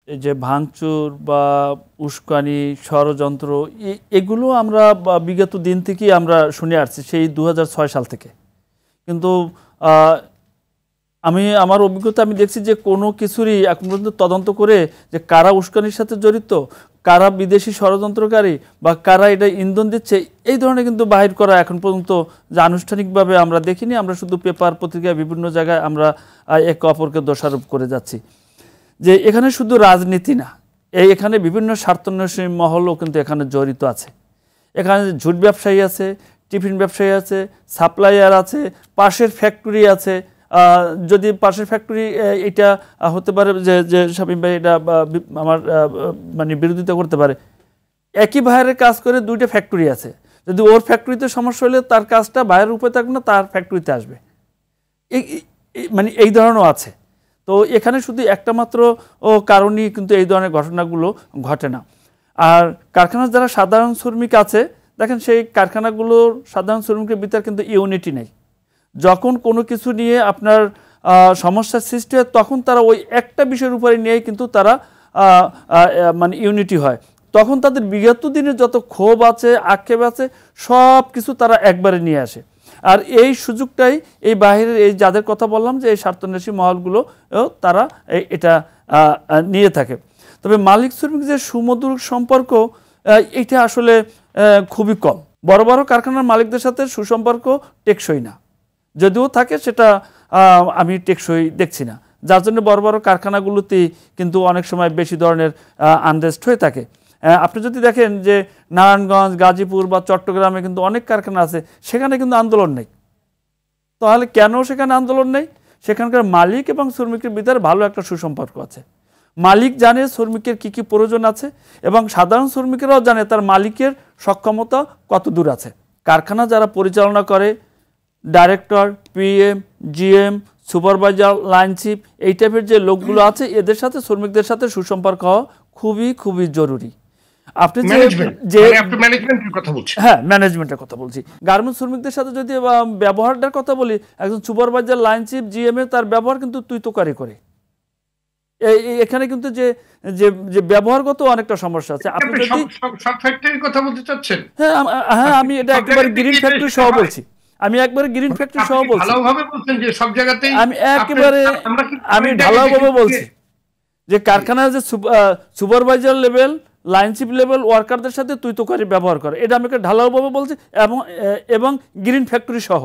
এই যে ভাঙচুর বা উস্কানি ষড়যন্ত্র এগুলো আমরা বিগত দিন থেকেই আমরা শুনে আসছি, সেই 2006 সাল থেকে। কিন্তু আমার অভিজ্ঞতা আমি দেখছি যে কোনো কিছুরই এখন পর্যন্ত তদন্ত করে যে কারা উস্কানির সাথে জড়িত, কারা বিদেশি ষড়যন্ত্রকারী বা কারা এটা ইন্ধন দিচ্ছে, এই ধরনের কিন্তু বাহির করা এখন পর্যন্ত যে আনুষ্ঠানিকভাবে আমরা দেখিনি। আমরা শুধু পেপার পত্রিকায় বিভিন্ন জায়গায় আমরা একে অপরকে দোষারোপ করে যাচ্ছি। যে এখানে শুধু রাজনীতি না, এখানে বিভিন্ন স্বার্থান্বেষী মহলও কিন্তু এখানে জড়িত আছে। এখানে ঝুট ব্যবসায়ী আছে, টিফিন ব্যবসায়ী আছে, সাপ্লাইয়ার আছে, পাশের ফ্যাক্টরি আছে। যদি পাশের ফ্যাক্টরি এটা হতে পারে যে শামীম ভাই এটা আমার মানে বিরোধিতা করতে পারে, একই ভাইয়ের কাজ করে দুইটা ফ্যাক্টরি আছে, যদি ওর ফ্যাক্টরিতে সমস্যা হলে তার কাজটা ভাইয়ের উপরে থাকবে না, তার ফ্যাক্টরিতে আসবে। মানে এই ধরনেরও আছে। তো এখানে শুধু একটা মাত্র কারণেই কিন্তু এই ধরনের ঘটনাগুলো ঘটে না। আর কারখানার যারা সাধারণ শ্রমিক আছে, দেখেন সেই কারখানাগুলোর সাধারণ শ্রমিকের ভিতরে কিন্তু ইউনিটি নেই। যখন কোনো কিছু নিয়ে আপনার সমস্যার সৃষ্টি হয়, তখন তারা ওই একটা বিষয়ের উপরে নিয়েই কিন্তু তারা মানে ইউনিটি হয়। তখন তাদের বিগত দিনের যত ক্ষোভ আছে, আক্ষেপ আছে, সব কিছু তারা একবারে নিয়ে আসে। আর এই সুযোগটাই এই বাহিরের এই যাদের কথা বললাম যে এই স্বার্থান্বেষী মহলগুলো তারা এটা নিয়ে থাকে। তবে মালিক শ্রমিক যে সুমধুর সম্পর্ক, এটা আসলে খুবই কম। বড় বড় কারখানার মালিকদের সাথে সুসম্পর্ক টেকসই না, যদিও থাকে সেটা আমি টেকসই দেখছি না, যার জন্য বড় বড় কারখানাগুলোতেই কিন্তু অনেক সময় বেশি ধরনের আনরেস্ট হয়ে থাকে। আপনি যদি দেখেন যে নারায়ণগঞ্জ, গাজীপুর বা চট্টগ্রামে কিন্তু অনেক কারখানা আছে, সেখানে কিন্তু আন্দোলন নেই। তাহলে কেন সেখানে আন্দোলন নেই? সেখানকার মালিক এবং শ্রমিকের ভিতরে ভালো একটা সুসম্পর্ক আছে। মালিক জানে শ্রমিকের কি কি প্রয়োজন আছে এবং সাধারণ শ্রমিকেরাও জানে তার মালিকের সক্ষমতা কত দূর আছে। কারখানা যারা পরিচালনা করে, director, PM, GM, supervisor, line chief, এই টাইপের যে লোকগুলো আছে, এদের সাথে শ্রমিকদের সাথে সুসম্পর্ক হওয়া খুবই খুবই জরুরি। আপনি যে ম্যানেজমেন্টের কথা বলছি, হ্যাঁ ম্যানেজমেন্টের কথা বলছি। গার্মেন্টস শ্রমিকদের সাথে যদি ব্যবহারটার কথা বলি, একজন সুপারভাইজার, লাইন চিফ, জিএম এ তার ব্যবহার কিন্তু তুই তোকারি করে। এখানে কিন্তু যে ব্যবহারগত অনেকটা সমস্যা আছে। আপনি যদি সব ফ্যাক্টরির কথা বলতে চাচ্ছেন, হ্যাঁ আমি এটা একেবারে গ্রিন ফ্যাক্টরি সহ বলছি। আমি একবারে গ্রিন ফ্যাক্টরি সহ বলছি। ভালোভাবে বলছেন যে সব জায়গাতেই আমি ঢালাওভাবে বলছি যে কারখানার যে supervisor level, line chief level ওয়ার্কারদের সাথে তুই তোকারি ব্যবহার করে, এটা আমি ঢালাওভাবে বলছি এবং গ্রিন ফ্যাক্টরি সহ।